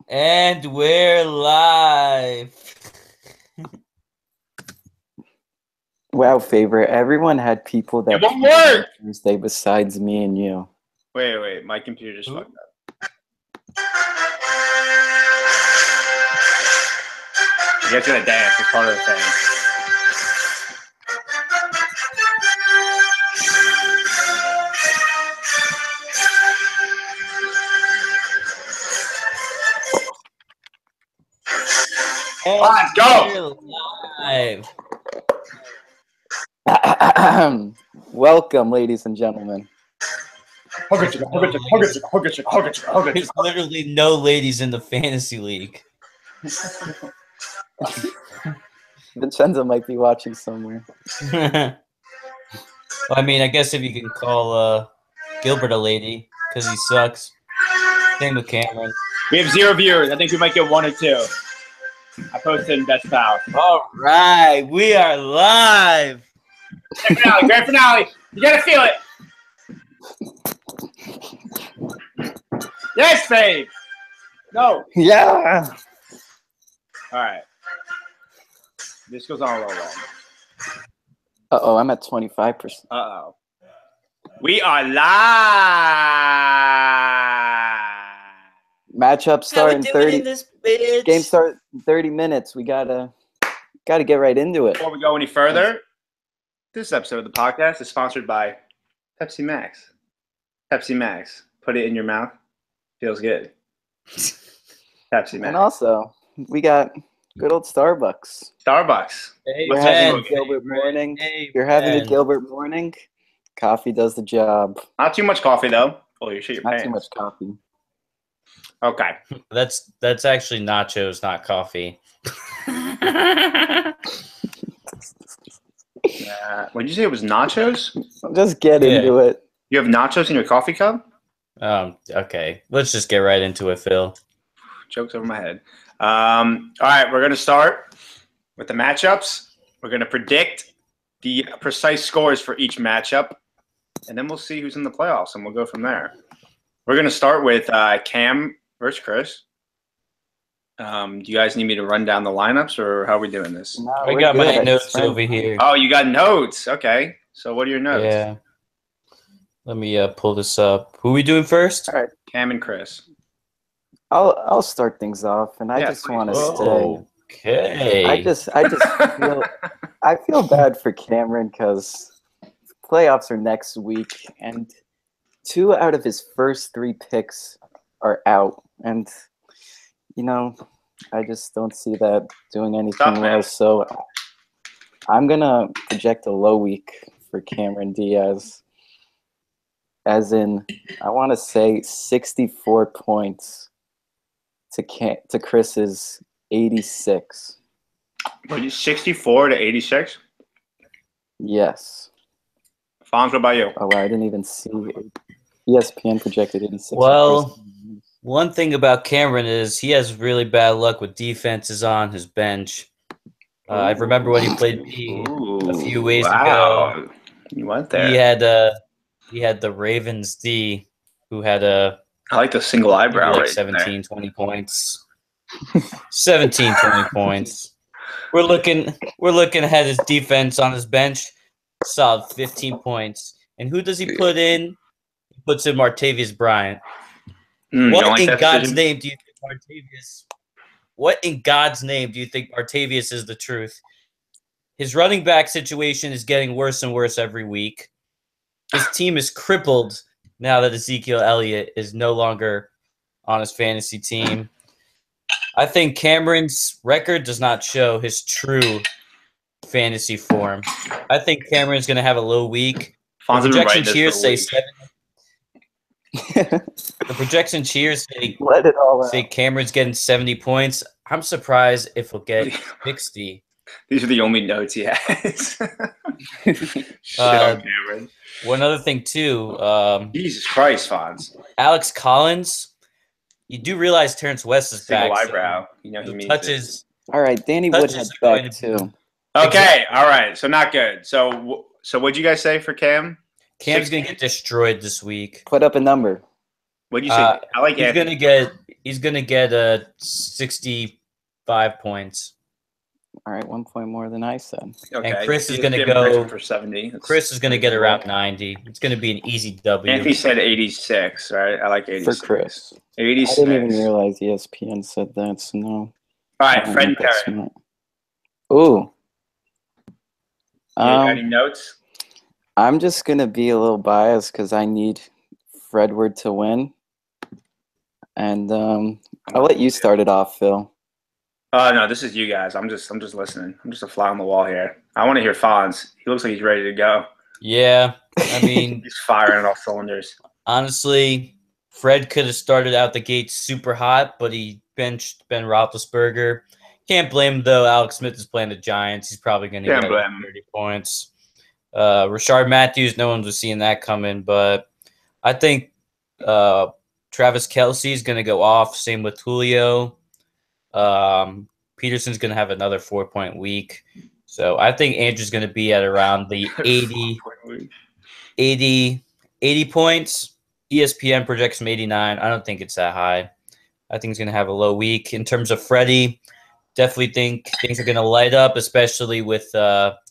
And we're live. Wow, favorite. Everyone had people that It won't work! Thursday besides me and you. Wait. My computer just fucked up. You guys gotta dance. It's part of the thing. And Let's go! we're live. Welcome, ladies and gentlemen. There's There's literally no ladies in the fantasy league. Vincenzo might be watching somewhere. Well, I mean, I guess if you can call Gilbert a lady because he sucks. Same with Cameron. We have 0 viewers. I think we might get 1 or 2. I posted in Best Pal. All right, we are live. Grand finale. You gotta feel it. Yes, babe. No. Yeah. All right. This goes on a little long. Uh-oh, I'm at 25%. Uh-oh. We are live. Matchup start in 30. This bitch? Game start in 30 minutes. We gotta get right into it. Before we go any further, this episode of the podcast is sponsored by Pepsi Max. Pepsi Max. Put it in your mouth. Feels good. Pepsi Max. And also, we got good old Starbucks. Starbucks. Hey, We're Ben. having a Gilbert morning. Hey, If you're having a Ben. Gilbert morning, coffee does the job. Not too much coffee, though. Oh, you shit your Not pants. too much coffee. Okay. That's actually nachos, not coffee. Would you say it was nachos? Just get Yeah. into it. You have nachos in your coffee cup? Okay. Let's just get right into it, Phil. Jokes over my head. All right, we're going to start with the matchups. We're going to predict the precise scores for each matchup, and then we'll see who's in the playoffs, and we'll go from there. We're going to start with Cam versus Chris. Do you guys need me to run down the lineups, or how are we doing this? No, I we're got my good. notes Friend. over here. Oh, you got notes. Okay. So what are your notes? Yeah. Let me pull this up. Who are we doing first? All right. Cam and Chris. I'll start things off, and I Yeah, just please. want to Oh, say, okay. I feel bad for Cameron because playoffs are next week, and 2 out of his first 3 picks are out, and I just don't see that doing anything Tough, man. well. So I'm gonna project a low week for Cameron Diaz, as in I want to say 64 points to Chris's 86. Were you 64 to 86? Yes. Fonz, what about you? Oh, I didn't even see it. ESPN projected 86. Well, one thing about Cameron is he has really bad luck with defenses on his bench. I remember when he played me a few weeks ago. You went there. He had the Ravens D, who had I like the single eyebrow like right 17, 20 points. 17, 20 points. We're looking at his defense on his bench. Solid 15 points. And who does he put in? He puts in Martavius Bryant. What in God's name do you think Martavius? What in God's name do you think Martavius is the truth? His running back situation is getting worse and worse every week. His team is crippled now that Ezekiel Elliott is no longer on his fantasy team. I think Cameron's record does not show his true fantasy form. I think Cameron's going to have a low week. Fonz has been writing Projections this here for a say week. 7. The projections here say Let it all out. Cameron's getting 70 points. I'm surprised if he'll get 60. These are the only notes he has. Shit on Cameron. One other thing, too. Jesus Christ, Fonz. Alex Collins. You do realize Terrence West is Single back. so eyebrow. You know he means touches. All right, Danny Touches Woodhead's are going back to be- too. Okay, all right. So not good. So what'd you guys say for Cam? Cam's going to get destroyed this week. Put up a number. What'd you say? I like He's Anthony. going to get He's gonna get 65 points. All right, 1 point more than I said. Okay. And Chris is Just gonna give him go- Richmond for 70. That's Chris is gonna get reasonable. around 90. It's gonna be an easy W. Anthony said 86, right? I like 86. For Chris. 86. I didn't even realize ESPN said that, so no. All I right, don't Fred and think that's Terry. smart. Ooh. You got any notes? I'm just going to be a little biased because I need Fredward to win. And I'll let you start it off, Phil. Oh no, this is you guys. I'm just listening. I'm just a fly on the wall here. I want to hear Fonz. He looks like he's ready to go. Yeah, I mean, He's firing off cylinders. honestly, Fred could have started out the gate super hot, but he benched Ben Roethlisberger. Can't blame him, though. Alex Smith is playing the Giants. He's probably going to Can't get blame him. 30 points. Rashard Matthews, no one was seeing that coming, but I think Travis Kelce is going to go off. Same with Julio. Peterson's going to have another 4-point week. So I think Andrew's going to be at around the 80 points. ESPN projects him 89. I don't think it's that high. I think he's going to have a low week. In terms of Freddie, definitely think things are going to light up, especially with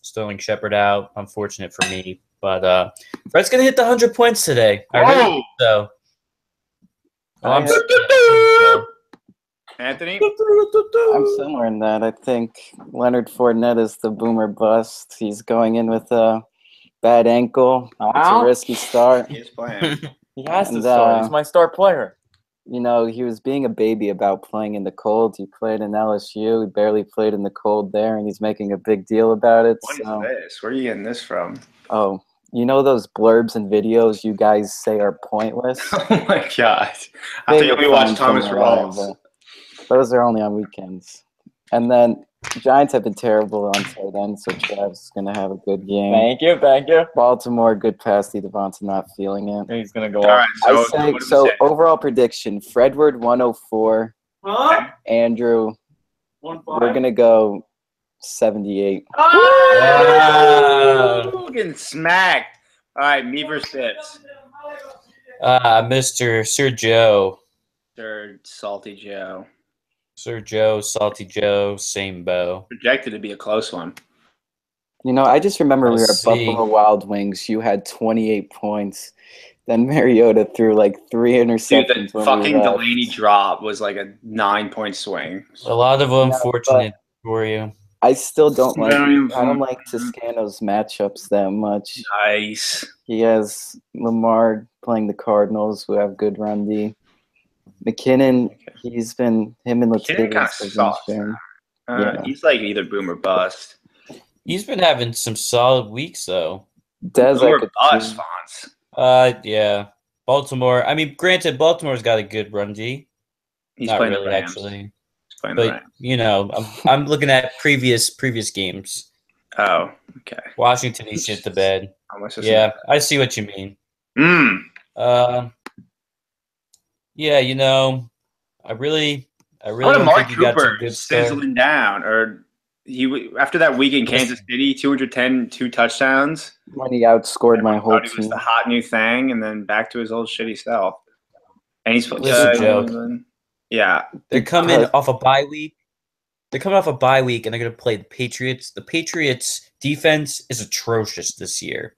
Sterling Shepard out. Unfortunate for me. But Fred's going to hit the 100 points today. I heard so. Oh, Anthony? I'm similar in that. I think Leonard Fournette is the boomer bust. He's going in with a bad ankle. It's a risky start. He is playing. He has to And, start. He's my star player. You know, he was being a baby about playing in the cold. He played in LSU. He barely played in the cold there, and he's making a big deal about it. What So, is this? Where are you getting this from? oh, you know those blurbs and videos you guys say are pointless? Oh my god. I think we watched Thomas Rawls. Those are only on weekends. And then Giants have been terrible on tight end, so Travis is going to have a good game. Thank you. Baltimore, good pass. Devonta not feeling it. He's gonna go All off. right, I so, say, what do we so say? overall prediction, Fredward 104, Andrew, we're going to go 78. Oh, getting smacked. All right, me versus Pips. Mr. Sir Joe. Third, Salty Joe. Sir Joe, Salty Joe, same bow. Projected to be a close one. You know, I just remember we were Let's at see. Buffalo Wild Wings. You had 28 points. Then Mariota threw like 3 Dude, interceptions. the when we fucking left. Delaney drop was like a 9-point swing. A lot of Yeah, unfortunate for you. I still don't like. Very I don't like Toscano's matchups that much. Nice. He has Lamar playing the Cardinals, who have good run D. McKinnon, he's been him and McKinnon kinda Latavius have been sucks. sharing. Yeah. He's like either boom or bust. He's been having some solid weeks, though. Dez, Boom I or could bust, see. Fonz. Yeah. Baltimore. I mean, granted, Baltimore's got a good run D. He's Not playing really, the Rams. actually. He's playing the But Rams. you know, I'm looking at previous games. Oh, okay. Washington, he shit the bed. How much is Yeah, I see what you mean. Yeah, you know, I really What don't Amari think you got some Cooper good start. sizzling down, or after that week in Kansas City, 210, 2 touchdowns. When he outscored my whole Thought he was team. the hot new thing, and then back to his old shitty self. And he's Listen, Joe. Yeah, They're coming Because- off a bye week. They're coming off a bye week, and they're going to play the Patriots. The Patriots' defense is atrocious this year.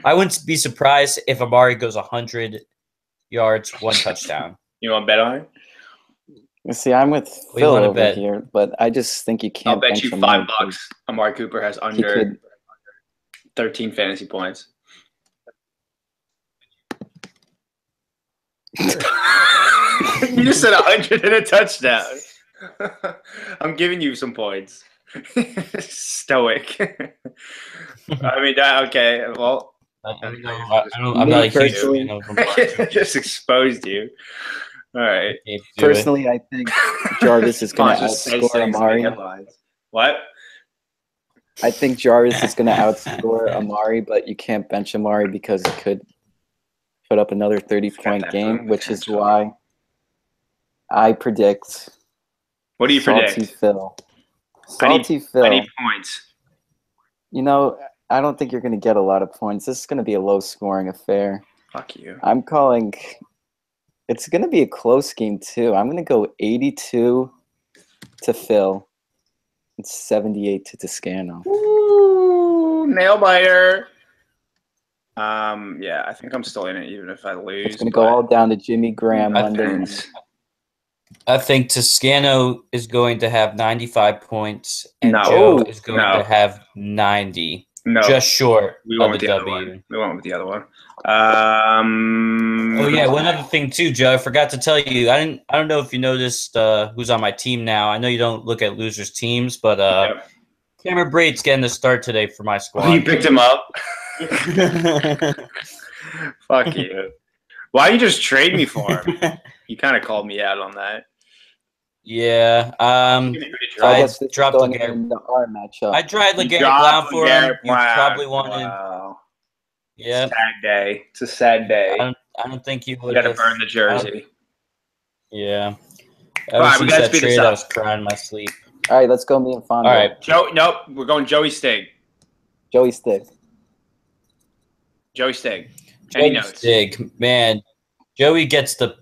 I wouldn't be surprised if Amari goes 100 yards, 1 touchdown. you want to bet on it? See, I'm with What do you Phil wanna over bet? here, but I just think you can't. I'll bet bench you him $5. out. Amari Cooper has He under could. 13 fantasy points. You just said 100 and a touchdown. I'm giving you some points. Stoic. I mean, okay. Well, I'm not a huge personally- fan of Amari. just exposed you. All right. Can't do it. Personally, I think Jarvis is going to Fonz just says outscore things in Amari. headlines. What? I think Jarvis is going to outscore Amari, but you can't bench Amari because he could put up another 30-point that game, boom which is potential. why I predict What do you Salty predict? Phil. I need- Salty Phil. I need points. You know, I don't think you're going to get a lot of points. This is going to be a low-scoring affair. Fuck you. I'm calling It's going to be a close game, too. I'm going to go 82 to Phil. It's 78 to Toscano. Ooh, nail biter. Yeah, I think I'm still in it, even if I lose. It's going to go all down to Jimmy Graham Monday night. Depends. I think Toscano is going to have 95 points, and No. Joe is going No. to have 90, No, just short we of went the with the other W. one. We went with the other one. Oh yeah, one other thing too, Joe. I forgot to tell you. I don't know if you noticed who's on my team now. I know you don't look at losers' teams, but Yep. Cameron Braid's getting the start today for my Oh, squad. you picked him up. Fuck you. Why you just trade me for him? You kind of called me out on that. Yeah. So I I guess this is dropped going LeGarrette. into our matchup. I tried You LeGarrette dropped Blount for him. LeGarrette You Blount. probably wanted. Wow. Yeah. Sad day. It's a sad day. I don't think you You would got to have. burn the jersey. Yeah. All Ever right, we since gotta that speed this trade, I up. was crying in my sleep. All right, let's go me and Fonzo. All right. Nope. We're going Joey Stig. Joey Stick. Joey Stig. Any Joey notes? Stig, man. Joey gets a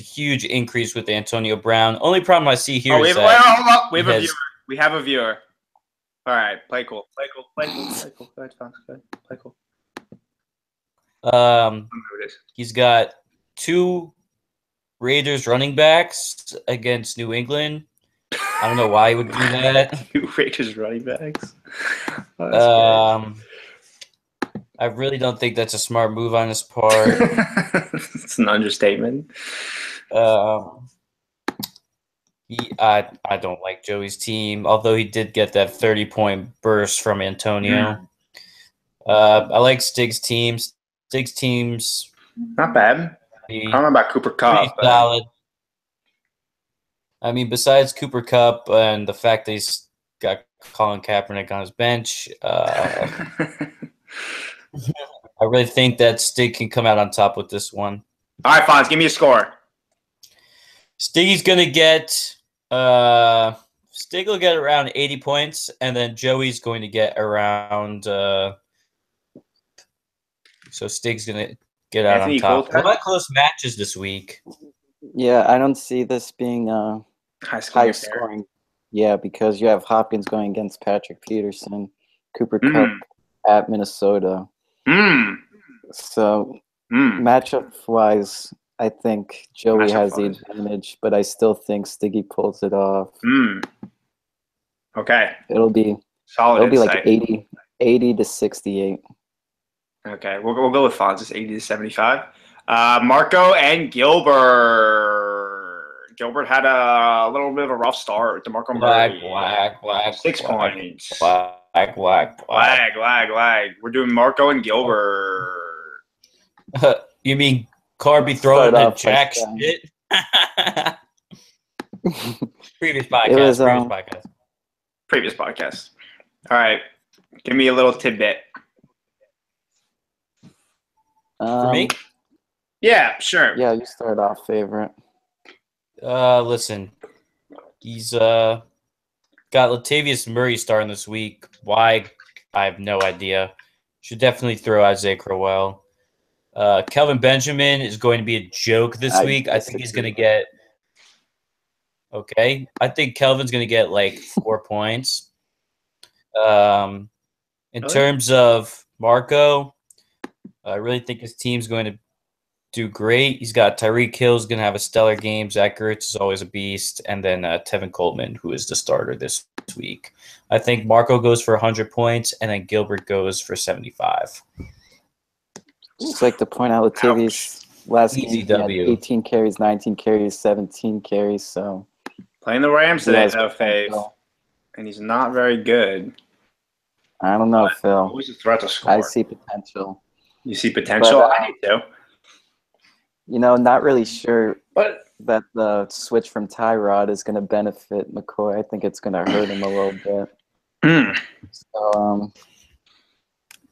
huge increase with Antonio Brown. Only problem I see here Oh, is hold that up. We have he a has- viewer. We have a viewer. All right, play cool. Play cool. Go ahead, Fonz. Go ahead. Play cool. I don't know who it is. he's got 2 Raiders running backs against New England. I don't know why he would do that. Two Raiders running backs. Oh, that's I really don't think that's a smart move on his part. great. It's an understatement. I don't like Joey's team, although he did get that 30-point burst from Antonio. I like Stig's team. Stig's team's Not bad. pretty I don't know about Cooper Cup. but- solid. I mean, besides Cooper Cup and the fact that he's got Colin Kaepernick on his bench, I really think that Stig can come out on top with this one. All right, Fonz, give me a score. Stiggy's gonna get Stig will get around 80 points, and then Joey's going to get around so Stig's gonna get out Anthony on top. Colton? A lot of close matches this week. Yeah, I don't see this being High scoring. high affair. scoring. Yeah, because you have Hopkins going against Patrick Peterson, Cooper Cup at Minnesota. So matchup wise, I think Joey has the Matchup-wise. advantage, but I still think Stiggy pulls it off. Okay. It'll be Solid like insight. 80 to 68. Okay, we'll go with Fonz. It's 80 to 75. Marco and Gilbert. Gilbert had a little bit of a rough start. DeMarco Murray. Whack. 6 points. Whack. Lag. We're doing Marco and Gilbert. You mean Carby throwing Start the off jack like shit? Previous It podcast. was, Previous podcast. All right. Give me a little tidbit. For me? Yeah, sure. Yeah, you start off, favorite. Listen, he's got Latavius Murray starting this week. Why? I have no idea. Should definitely throw Isaiah Crowell. Kelvin Benjamin is going to be a joke this I week. I think he's disagree. going to get. Okay, I think Kelvin's going to get like 4 points. In Really? terms of Marco, I really think his team's going to do great. He's got Tyreek Hill's going to have a stellar game. Zach Ertz is always a beast. And then Tevin Coleman, who is the starter this week. I think Marco goes for 100 points, and then Gilbert goes for 75. Just like to point out, Latavius last Easy game, he had W. 18 carries, 19 carries, 17 carries. So Playing the Rams today, Yes, though, Fave. Phil. And he's not very good. I don't know, Phil. Always a threat to score. I see potential. You see potential? But, I do too. Not really sure But that the switch from Tyrod is going to benefit McCoy. I think it's going to hurt him a little bit. So,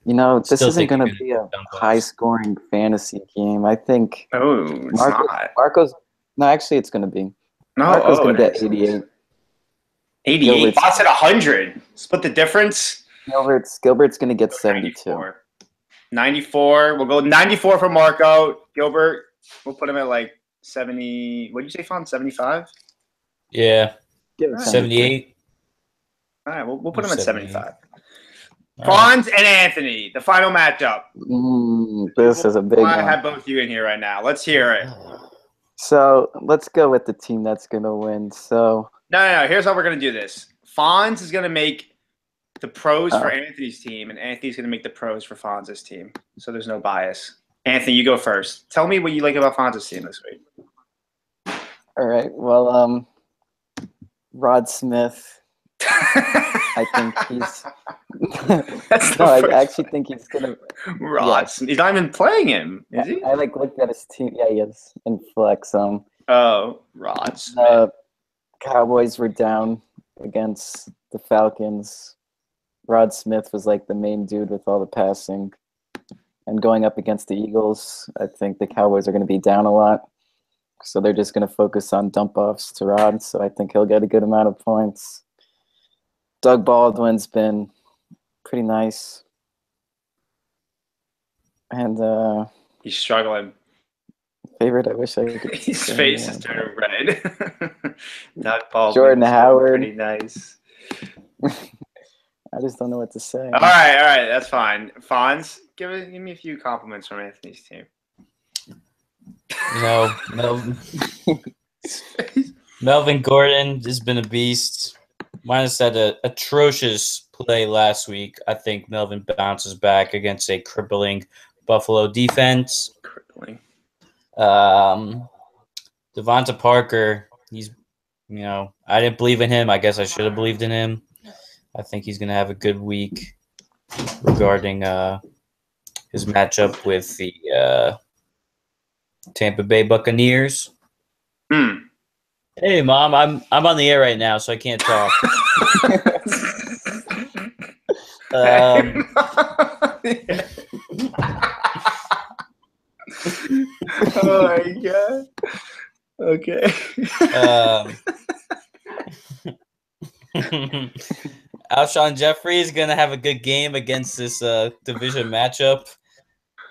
this Still isn't think going you're to gonna be a dunk those. high-scoring fantasy game. I think oh, it's not. Marco's. No, actually, it's going to be. No, Marco's going to it get is. 88. 88. Gilbert's- Bots at 100. Split the difference. Gilbert's going to get 72. 94. 94. We'll go 94 for Marco. Gilbert, We'll put him at like 70. What did you say, Fawn? 75? Yeah, Give it 78. All right, we'll put him at 78. 75. All right. Fawns and Anthony, the final matchup. This is a big I one. have both you in here right now. Let's hear it. So let's go with the team that's gonna win. So No. Here's how we're gonna do this. Fonz is gonna make the pros for Oh. Anthony's team, and Anthony's gonna make the pros for Fonz's team. So there's no bias. Anthony, you go first. Tell me what you like about Fonz's team this week. all right. Well, Rod Smith. I think he's. That's the No, I first- actually think he's gonna. Rod Smith. He's not even playing him, is he? I like looked at his team. Yeah, he is in flex. Oh, Rod Smith. The Cowboys were down against the Falcons. Rod Smith was like the main dude with all the passing. And going up against the Eagles, I think the Cowboys are going to be down a lot. So they're just going to focus on dump offs to Rod. So I think he'll get a good amount of points. Doug Baldwin's been pretty nice. And He's struggling. favorite, I wish I could. His say face more, is but- turning red. Not Paul. Jordan Howard. Pretty nice. I just don't know what to say. All right, that's fine. Fonz, give me a few compliments from Anthony's team. No, Melvin Gordon has been a beast. Minus that atrocious play last week. I think Melvin bounces back against a crippling Buffalo defense. Crippling. Devonta Parker, he's, I didn't believe in him. I guess I should have believed in him. I think he's going to have a good week regarding his matchup with the Tampa Bay Buccaneers. Hey, Mom, I'm on the air right now, so I can't talk. Oh my god. Okay. Alshon Jeffrey is going to have a good game against this division matchup.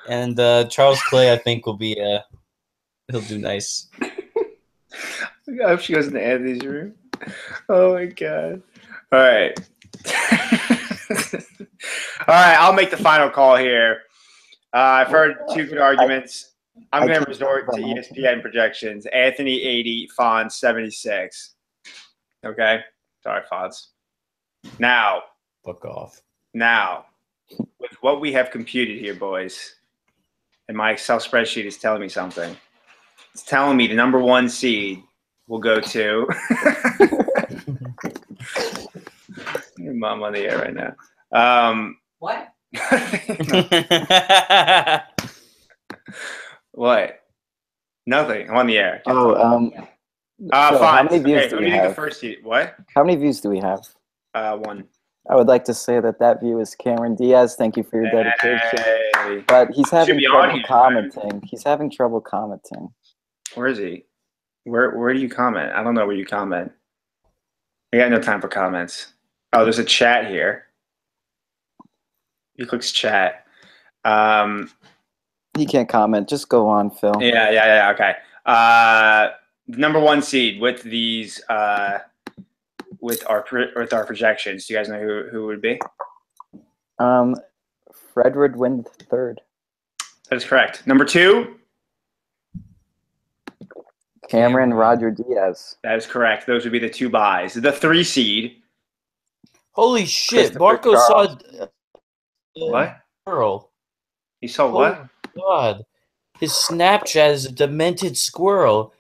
And Charles Clay, I think, he'll do nice. I hope she goes into Anthony's room. Oh my god. All right. All right, I'll make the final call here. I've heard two good arguments. I'm going to resort to ESPN projections. Anthony 80, Fonz 76. Okay? Sorry, Fonz. Now, Fuck off. with what we have computed here, boys, and my Excel spreadsheet is telling me something. It's telling me the number one seed will go to your mom on the air right now. What? What? Nothing. I'm on the air. Oh, so how Fine. many views Okay, do let we me think the have? first seed. What? How many views do we have? One. I would like to say that view is Cameron Diaz. Thank you for your dedication. Hey. But he's having be on trouble here, commenting. He's having trouble commenting. Where is he? Where do you comment? I don't know where you comment. I got no time for comments. Oh, there's a chat here. He clicks chat. He can't comment. Just go on, Phil. Yeah. Okay. Number one seed with these with our projections. Do you guys know who it would be? Fred would win third. That is correct. Number two. Cameron Roger Diaz. That is correct. Those would be the two buys. The three seed. Holy shit. Christopher Marco Charles. saw What? squirrel. You saw what? Oh, God. His Snapchat is a demented squirrel.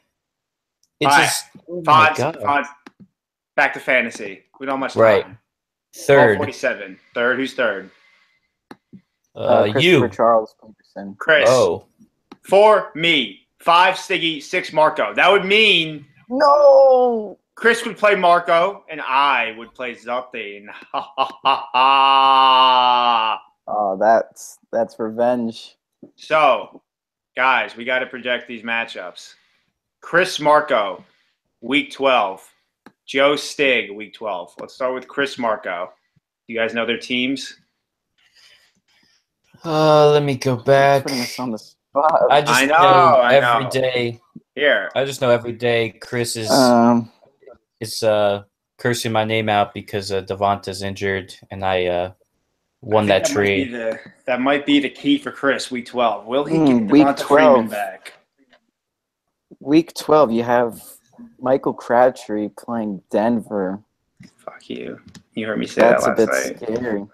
It's All right. just, oh my God. Fonz, back to fantasy. We don't have much time. Right. Third. 47. Third. Who's third? Christopher You. Charles Peterson. Chris. Oh. 4, me. 5, Stiggy. 6, Marco. That would mean No. Chris would play Marco, and I would play Zoltan. Ha ha ha ha. Oh, that's revenge. So, guys, we got to project these matchups. Chris Marco, week 12. Joe Stig, week 12. Let's start with Chris Marco. You guys know their teams? Let me go back. Putting us on the spot. I just I know, know, I every know. day. Here. I just know every day Chris is cursing my name out because Devonta's injured, and I won I think that trade. That might be the key for Chris, week 12. Will he get Week Devonta Freeman 12. back? Week 12, you have Michael Crabtree playing Denver. Fuck you. You heard me say That's that a bit last night. scary.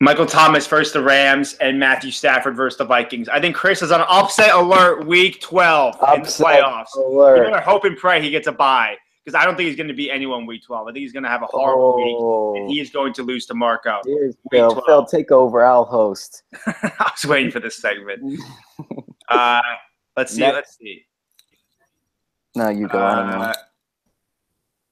Michael Thomas versus the Rams and Matthew Stafford versus the Vikings. I think Chris is on upset alert week 12 in the playoffs. alert. You better hope and pray he gets a bye because I don't think he's going to beat anyone week 12. I think he's going to have a horrible week, and he is going to lose to Marco. Here's Week Phil. 12. Phil, take over. I'll host. I was waiting for this segment. Let's see. Next. Let's see. No, you go. I don't know.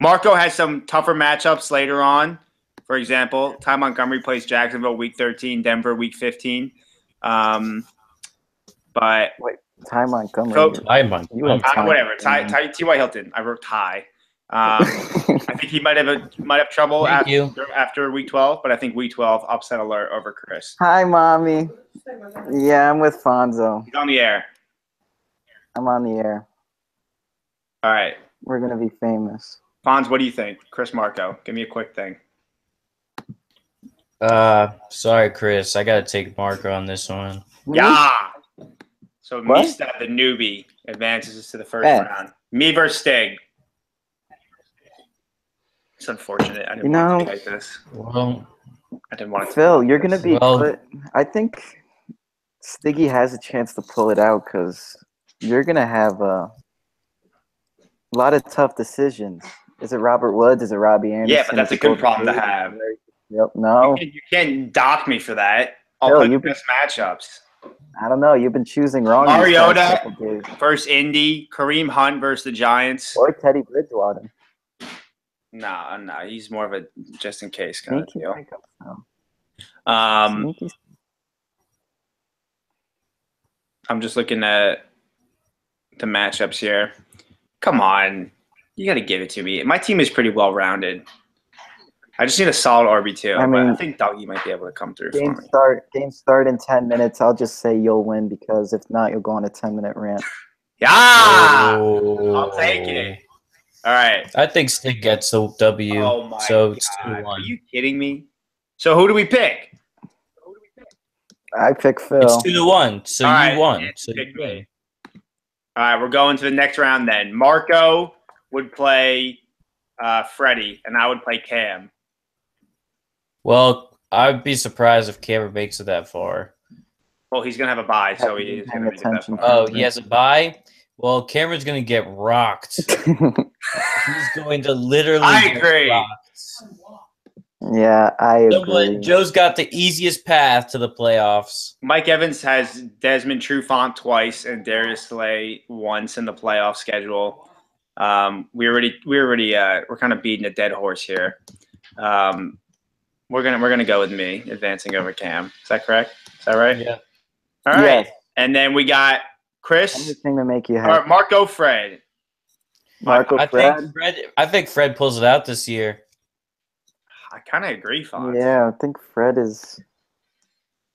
Marco has some tougher matchups later on. For example, Ty Montgomery plays Jacksonville week 13, Denver week 15. But Ty Montgomery. You have whatever. T.Y. Hilton. I wrote Ty. I think he might have trouble after week 12, but I think week 12 upset alert over Chris. Hi, mommy. Yeah, I'm with Fonzo. He's on the air. I'm on the air. All right. We're gonna be famous. Fonz, what do you think? Chris Marco, give me a quick thing. Sorry, Chris. I gotta take Marco on this one. Yeah. So What? Mista, the newbie, advances to the first round. Me versus Stig. It's unfortunate. I didn't want it to be like this. Well, I didn't want it to Phil, be you're like gonna this. be. Well- I think Stiggy has a chance to pull it out because you're gonna have a lot of tough decisions. Is it Robert Woods? Is it Robbie Anderson? Yeah, but that's a good problem to have. Yep. No, You can't dock me for that. I'll Phil, play the you- best matchups. I don't know. You've been choosing wrong. these past Mariota couple days. versus Indy. Kareem Hunt versus the Giants. Or Teddy Bridgewater. No, he's more of a just in case kind of Sneaky deal. pickups, though. Sneaky. I'm just looking at the matchups here. Come on. You got to give it to me. My team is pretty well rounded. I just need a solid RB2. I but I mean, think Dougie might be able to come through for Game me. start in 10 minutes. I'll just say you'll win because if not, you'll go on a 10-minute rant. Yeah! I'll take it. All right. I think Stig gets the W. Oh, my so God. it's Are 2-1. you kidding me? So who do we pick? I pick Phil. It's 2-1. So All you right, won. it's So you pick win. me. All right, we're going to the next round then. Marco would play Freddie, and I would play Cam. Well, I'd be surprised if Cameron makes it that far. Well, he's going to have a bye, so he is going to be that far. Oh, he has a bye? Well, Cameron's going to get rocked. He's going to literally I get agree. rocked. Yeah, I agree. Someone, Joe's got the easiest path to the playoffs. Mike Evans has Desmond Trufant twice and Darius Slay once in the playoff schedule. We're kind of beating a dead horse here. We're gonna go with me advancing over Cam. Is that correct? Is that right? Yeah. All right. Yes. And then we got Chris Anything to make you or happy. Marco Fred. Marco I Fred? think Fred pulls it out this year. I kind of agree, Fonz. Yeah, I think Fred is.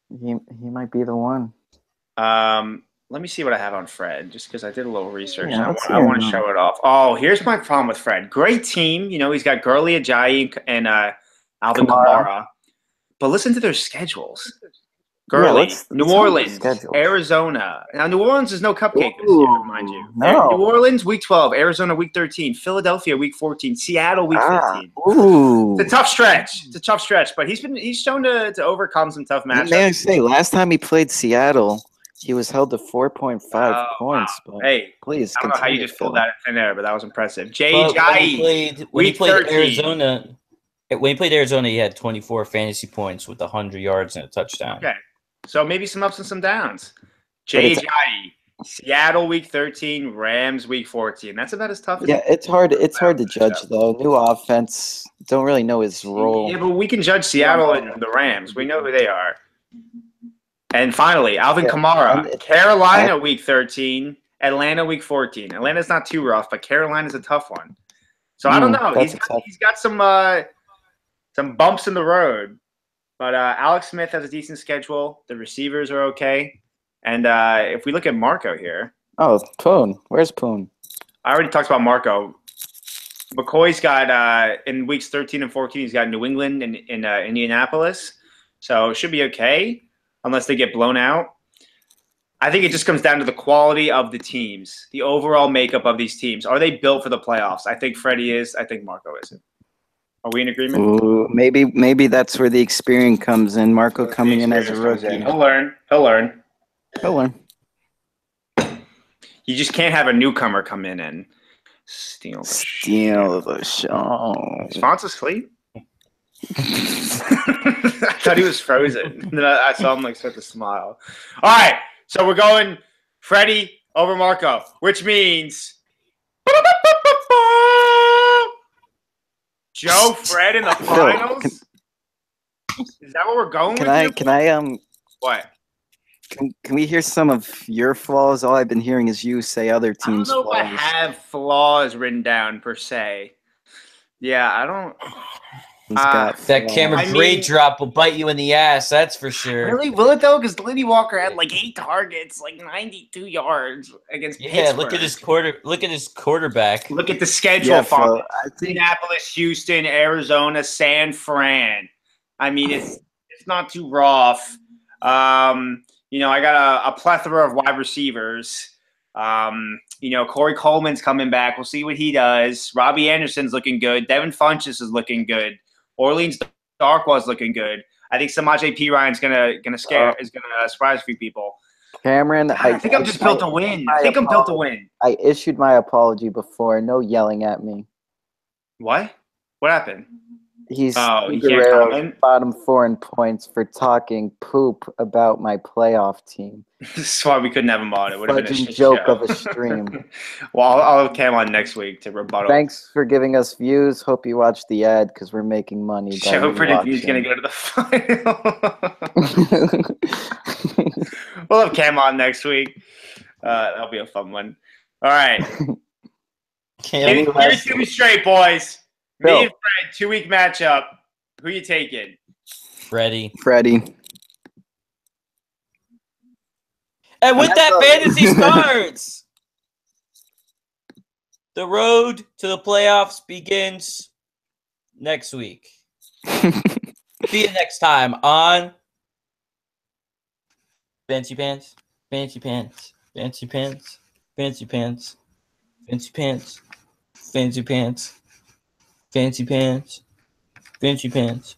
He might be the one. Let me see what I have on Fred, just because I did a little research. Yeah, and let's I hear want to it. show it off. Oh, here's my problem with Fred. Great team. You know, he's got Gurley, Ajayi, and Alvin Kamara. But listen to their schedules. Gurley, let's New look at their Orleans, schedules. Arizona. Now, New Orleans is no cupcake this Ooh, year, mind you. no. New Orleans, week 12. Arizona, week 13. Philadelphia, week 14. Seattle, week 15. Ooh. It's a tough stretch. It's a tough stretch, but he's shown to overcome some tough matchups. May I say, last time he played Seattle, he was held to 4.5 points. Wow. But Hey, please, I don't know how you continue, just pulled Phil. that in there, but that was impressive. Jay But Ajayi. when he week played 13. Arizona, he had 24 fantasy points with 100 yards and a touchdown. Okay. So maybe some ups and some downs. But Jay it's- Ajayi. Seattle week 13, Rams week 14. That's about as tough as Yeah, it's hard. It's hard to judge though. New offense. Don't really know his role. Yeah, but we can judge Seattle and the Rams. We know who they are. And finally, Alvin Kamara. and- Carolina week 13, Atlanta week 14. Atlanta's not too rough, but Carolina's a tough one. So I don't know. that's tough. He's got some bumps in the road. But Alex Smith has a decent schedule. The receivers are okay. And if we look at Marco here, Oh, Poon. Where's Poon? I already talked about Marco. McCoy's got in weeks 13 and 14, he's got New England and in Indianapolis, so it should be okay unless they get blown out. I think it just comes down to the quality of the teams, the overall makeup of these teams. Are they built for the playoffs? I think Freddie is. I think Marco isn't. Are we in agreement? Ooh, maybe that's where the experience comes in. Marco coming in as a rookie. He'll learn. He'll learn. He'll learn. You just can't have a newcomer come in and steal the show. Is Fonz asleep? I thought he was frozen. Then I saw him start to smile. All right, so we're going Freddie over Marco, which means Joe Fred in the finals. Is that what we're going with? Can I What? Can we hear some of your flaws? All I've been hearing is you say other teams' I don't know flaws. if I have flaws written down per se. Yeah, I don't. Got That flaws. Cameron Brate drop will bite you in the ass. That's for sure. Really? Will it though? Because Lindy Walker had 8 targets, 92 yards against Pittsburgh. Look at his quarterback. Look at the schedule. Yeah, Fonz. I think Indianapolis, Houston, Arizona, San Fran. I mean, it's not too rough. I got a plethora of wide receivers. Corey Coleman's coming back. We'll see what he does. Robbie Anderson's looking good. Devin Funchess is looking good. Orleans Darkwell's looking good. I think Samaje Perine is gonna surprise a few people. Cameron, I think I'm just built to win. I think I'm built to win. I issued my apology before. No yelling at me. What? What happened? He's he can't comment? bottom 4 in points for talking poop about my playoff team. This is why we couldn't have him on. It would have been a Fudging shit joke show. of a stream. Well, I'll have Cam on next week to rebuttal. Thanks for giving us views. Hope you watch the ad because we're making money. by Joe predicted he's going to go to the final. We'll have Cam on next week. That'll be a fun one. All right. Give it to me straight, boys. Bill. Me and Fred, 2-week matchup. Who you taking? Freddie. And with that, fantasy starts. The road to the playoffs begins next week. See you next time on Fancy Pants, Fancy Pants, Fancy Pants, Fancy Pants, Fancy Pants, Fancy Pants, Fancy Pants, Fancy Pants.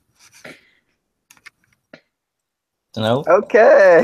No? Okay.